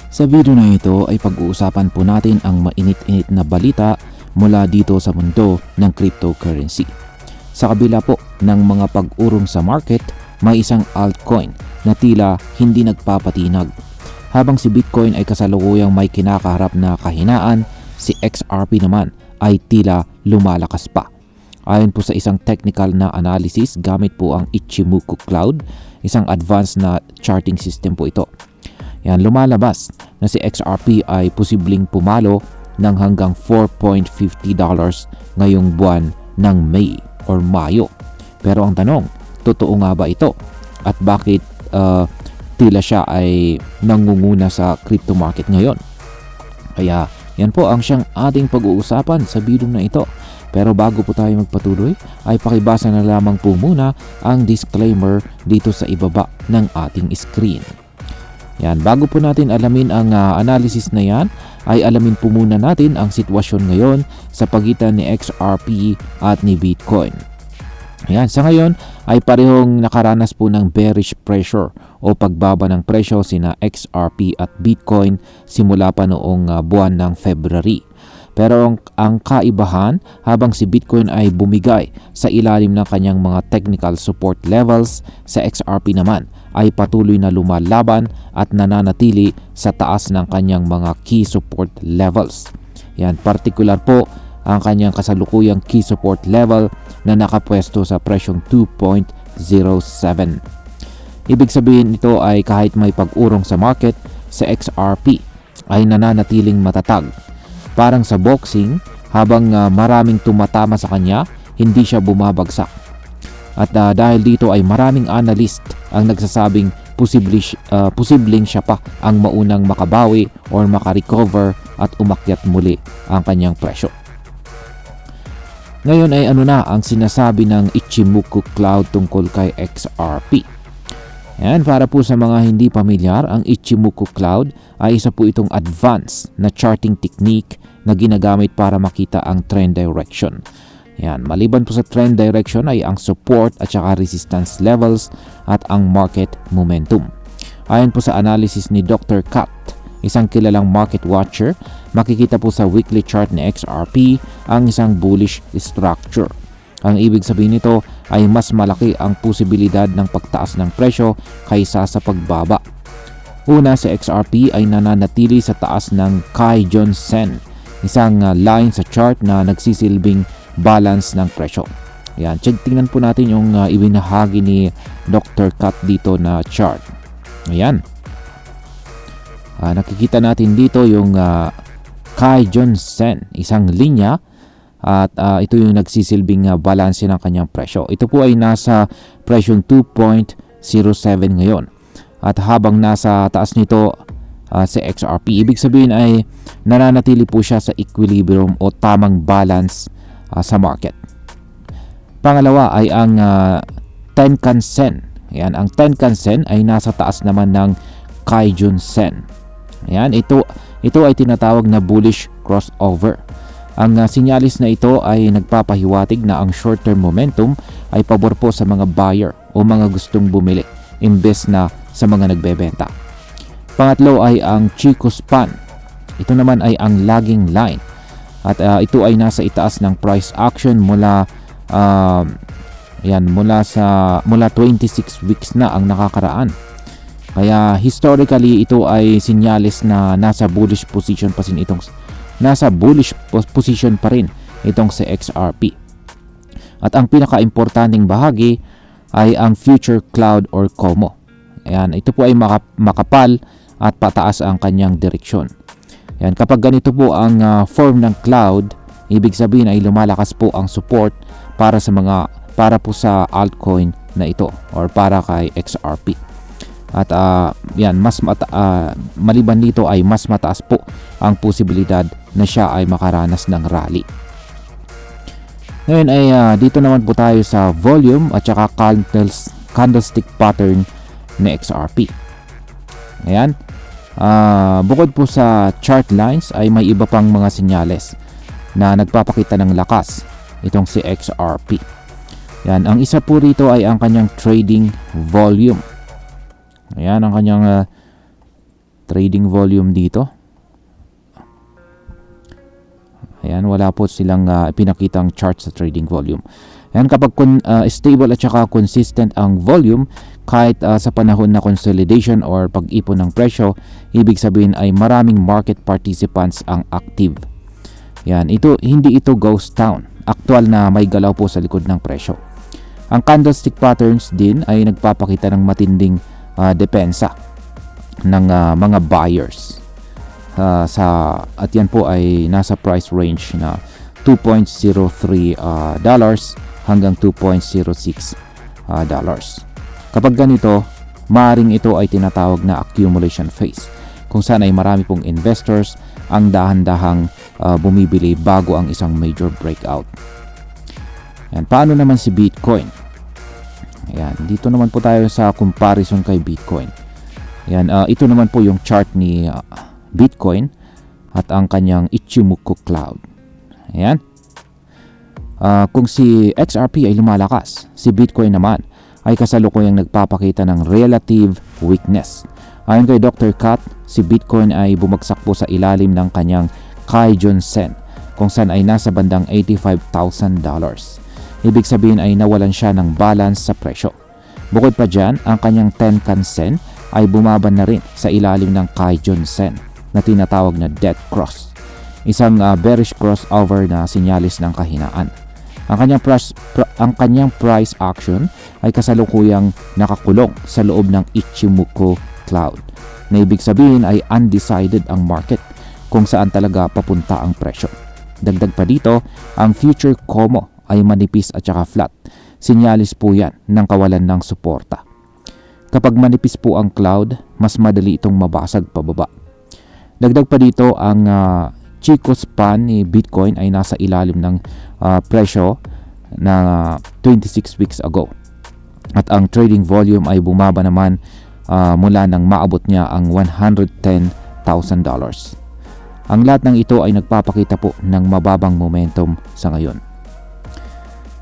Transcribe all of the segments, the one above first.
Sa video na ito ay pag-uusapan po natin ang mainit-init na balita mula dito sa mundo ng cryptocurrency. Sa kabila po ng mga pag-urong sa market, may isang altcoin na tila hindi nagpapatinag. Habang si Bitcoin ay kasalukuyang may kinakaharap na kahinaan, si XRP naman ay tila lumalakas pa. Ayon po sa isang technical na analysis gamit po ang Ichimoku Cloud, isang advanced na charting system po ito. Yan, lumalabas na si XRP ay posibleng pumalo ng hanggang $4.50 ngayong buwan ng May or Mayo. Pero ang tanong, totoo nga ba ito? At bakit tila siya ay nangunguna sa crypto market ngayon? Kaya yan po ang siyang ating pag-uusapan sa video na ito. Pero bago po tayo magpatuloy, ay pakibasa na lamang po muna ang disclaimer dito sa ibaba ng ating screen. Yan, bago po natin alamin ang analysis na yan, ay alamin po muna natin ang sitwasyon ngayon sa pagitan ni XRP at ni Bitcoin. Yan, sa ngayon ay parehong nakaranas po ng bearish pressure o pagbaba ng presyo sina XRP at Bitcoin simula pa noong buwan ng February. Pero ang kaibahan, habang si Bitcoin ay bumigay sa ilalim ng kanyang mga technical support levels, sa XRP naman ay patuloy na lumalaban at nananatili sa taas ng kanyang mga key support levels. Yan, particular po ang kanyang kasalukuyang key support level na nakapwesto sa presyong 2.07. Ibig sabihin nito ay kahit may pag-urong sa market, sa XRP ay nananatiling matatag. Parang sa boxing, habang maraming tumatama sa kanya, hindi siya bumabagsak. At dahil dito ay maraming analyst ang nagsasabing posibleng siya pa ang maunang makabawi or makarecover at umakyat muli ang kanyang presyo. Ngayon ay ano na ang sinasabi ng Ichimoku Cloud tungkol kay XRP? Yan, para po sa mga hindi pamilyar, ang Ichimoku Cloud ay isa po itong advanced na charting technique na ginagamit para makita ang trend direction. Yan, maliban po sa trend direction ay ang support at saka resistance levels at ang market momentum. Ayon po sa analysis ni Dr. Kat, isang kilalang market watcher, makikita po sa weekly chart ni XRP ang isang bullish structure. Ang ibig sabihin nito ay mas malaki ang posibilidad ng pagtaas ng presyo kaysa sa pagbaba. Una, sa XRP ay nananatili sa taas ng Kijun Sen, isang line sa chart na nagsisilbing balance ng presyo. Ayan, tingnan po natin yung ibinahagi ni Dr. Kat dito na chart. Ayan. Nakikita natin dito yung Kijun Sen, isang linya, at ito yung nagsisilbing balance ng kanyang presyo. Ito po ay nasa presyong 2.07 ngayon. At habang nasa taas nito sa XRP, ibig sabihin ay nananatili po siya sa equilibrium o tamang balance sa market. Pangalawa ay ang Tenkan Sen. Ayan, ang Tenkan Sen ay nasa taas naman ng Kijun Sen. Ayan, ito ay tinatawag na bullish crossover. Ang sinyalis na ito ay nagpapahiwatig na ang short-term momentum ay pabor po sa mga buyer o mga gustong bumili imbes na sa mga nagbebenta. Pangatlo ay ang Chikou Span. Ito naman ay ang lagging line. At ito ay nasa itaas ng price action mula 26 weeks na ang nakakaraan. Kaya historically ito ay sinyalis na nasa bullish position pa rin itong si XRP. At ang pinaka-importanting bahagi ay ang Future Cloud or COMO. Ayan, ito po ay makapal at pataas ang kanyang direksyon. Ayan, kapag ganito po ang form ng cloud, ibig sabihin ay lumalakas po ang support para po sa altcoin na ito or para kay XRP. At maliban dito ay mas mataas po ang posibilidad na siya ay makaranas ng rally. Ngayon ay dito naman po tayo sa volume at saka candlestick pattern ni XRP. Ayan. Bukod po sa chart lines ay may iba pang mga senyales na nagpapakita ng lakas itong si XRP. Yan, ang isa po rito ay ang kanyang trading volume. Ayan ang kanyang trading volume dito. Ayan, wala po silang pinakitang chart sa trading volume. Ayan, kapag stable at saka consistent ang volume, kahit sa panahon na consolidation or pag-ipon ng presyo, ibig sabihin ay maraming market participants ang active. Ayan, hindi ito ghost town. Aktual na may galaw po sa likod ng presyo. Ang candlestick patterns din ay nagpapakita ng matinding depensa ng mga buyers. At yan po ay nasa price range na $2.03 hanggang $2.06 dollars. Kapag ganito, maaaring ito ay tinatawag na accumulation phase, kung saan ay marami pong investors ang dahan-dahang bumibili bago ang isang major breakout. Yan. Paano naman si Bitcoin? Ayan, dito naman po tayo sa comparison kay Bitcoin. Ayan, ito naman po yung chart ni Bitcoin at ang kanyang Ichimoku cloud. Ayan. Kung si XRP ay lumalakas, si Bitcoin naman ay kasalukuyang nagpapakita ng relative weakness. Ayon kay Dr. Kat, si Bitcoin ay bumagsak po sa ilalim ng kanyang Kijun Sen, kung saan ay nasa bandang $85,000. Ibig sabihin ay nawalan siya ng balance sa presyo. Bukod pa dyan, ang kanyang Tenkan Sen ay bumaban na rin sa ilalim ng Kijun Sen na tinatawag na death cross, isang bearish crossover na sinyalis ng kahinaan. Ang kanyang price action ay kasalukuyang nakakulong sa loob ng Ichimoku cloud, na ibig sabihin ay undecided ang market kung saan talaga papunta ang presyo. Dagdag pa dito, ang future Kumo ay manipis at saka flat. Sinyalis po yan ng kawalan ng suporta. Kapag manipis po ang cloud, mas madali itong mabasag pababa. Dagdag pa dito, ang Chico span ni Bitcoin ay nasa ilalim ng presyo na 26 weeks ago. At ang trading volume ay bumaba naman mula nang maabot niya ang $110,000. Ang lahat ng ito ay nagpapakita po ng mababang momentum sa ngayon.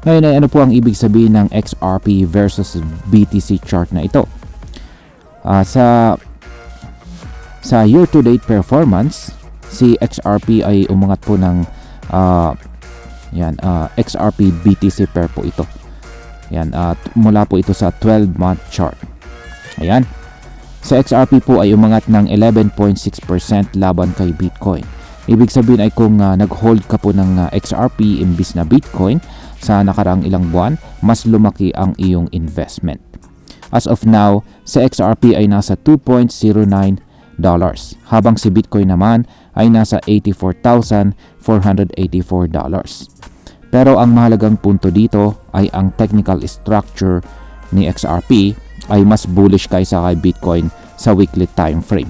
Ngayon ay ano po ang ibig sabihin ng XRP versus BTC chart na ito? Sa year-to-date performance, si XRP ay umangat po ng XRP BTC pair po ito. Yan, mula po ito sa 12-month chart. Ayan. Sa XRP po ay umangat ng 11.6% laban kay Bitcoin. Ibig sabihin ay kung nag-hold ka po ng XRP imbis na Bitcoin sa nakaraang ilang buwan, mas lumaki ang iyong investment. As of now, sa XRP ay nasa $2.09, habang si Bitcoin naman ay nasa $84,484. Pero ang mahalagang punto dito ay ang technical structure ni XRP ay mas bullish kaysa kay Bitcoin sa weekly time frame.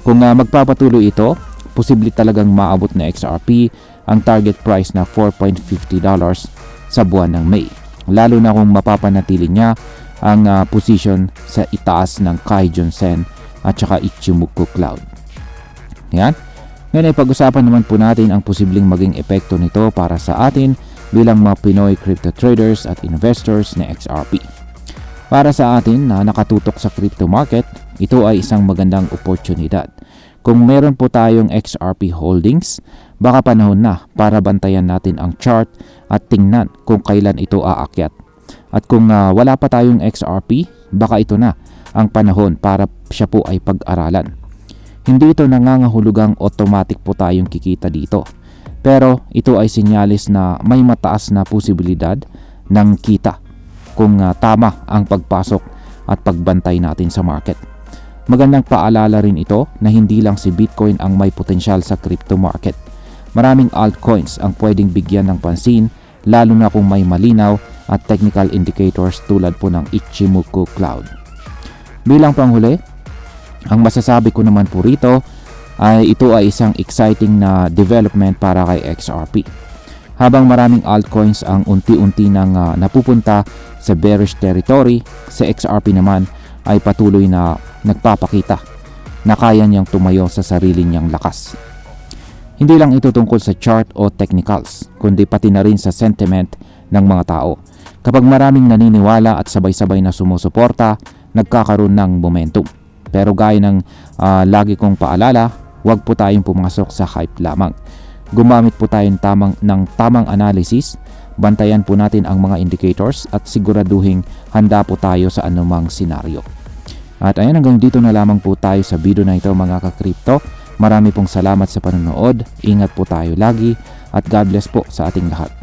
Kung magpapatuloy ito, posible talagang maabot na XRP ang target price na $4.50 sa buwan ng May, lalo na kung mapapanatili niya ang position sa itaas ng Kijun Sen at saka Ichimoku cloud. Yan. Ngayon ay pag-usapan naman po natin ang posibleng maging epekto nito para sa atin bilang mga Pinoy crypto traders at investors na XRP. Para sa atin na nakatutok sa crypto market, ito ay isang magandang oportunidad. Kung meron po tayong XRP holdings, baka panahon na para bantayan natin ang chart at tingnan kung kailan ito aakyat. At kung wala pa tayong XRP, baka ito na ang panahon para siya po ay pag-aralan. Hindi ito nangangahulugang automatic po tayong kikita dito. Pero ito ay sinyalis na may mataas na posibilidad ng kita kung tama ang pagpasok at pagbantay natin sa market. Magandang paalala rin ito na hindi lang si Bitcoin ang may potensyal sa crypto market. Maraming altcoins ang pwedeng bigyan ng pansin, lalo na kung may malinaw at technical indicators tulad po ng Ichimoku cloud. Bilang panghuli, ang masasabi ko naman po rito ay ito ay isang exciting na development para kay XRP. Habang maraming altcoins ang unti-unti nang napupunta sa bearish territory, sa XRP naman ay patuloy na nagpapakita na kaya niyang tumayo sa sarili niyang lakas. Hindi lang ito tungkol sa chart o technicals, kundi pati na rin sa sentiment ng mga tao. Kapag maraming naniniwala at sabay-sabay na sumusuporta, nagkakaroon ng momentum. Pero gaya ng lagi kong paalala, huwag po tayong pumasok sa hype lamang. Gumamit po tayo ng tamang analysis, bantayan po natin ang mga indicators at siguraduhin handa po tayo sa anumang senaryo. At ayan, hanggang dito na lamang po tayo sa video na ito mga ka-crypto. Marami pong salamat sa panonood, ingat po tayo lagi at God bless po sa ating lahat.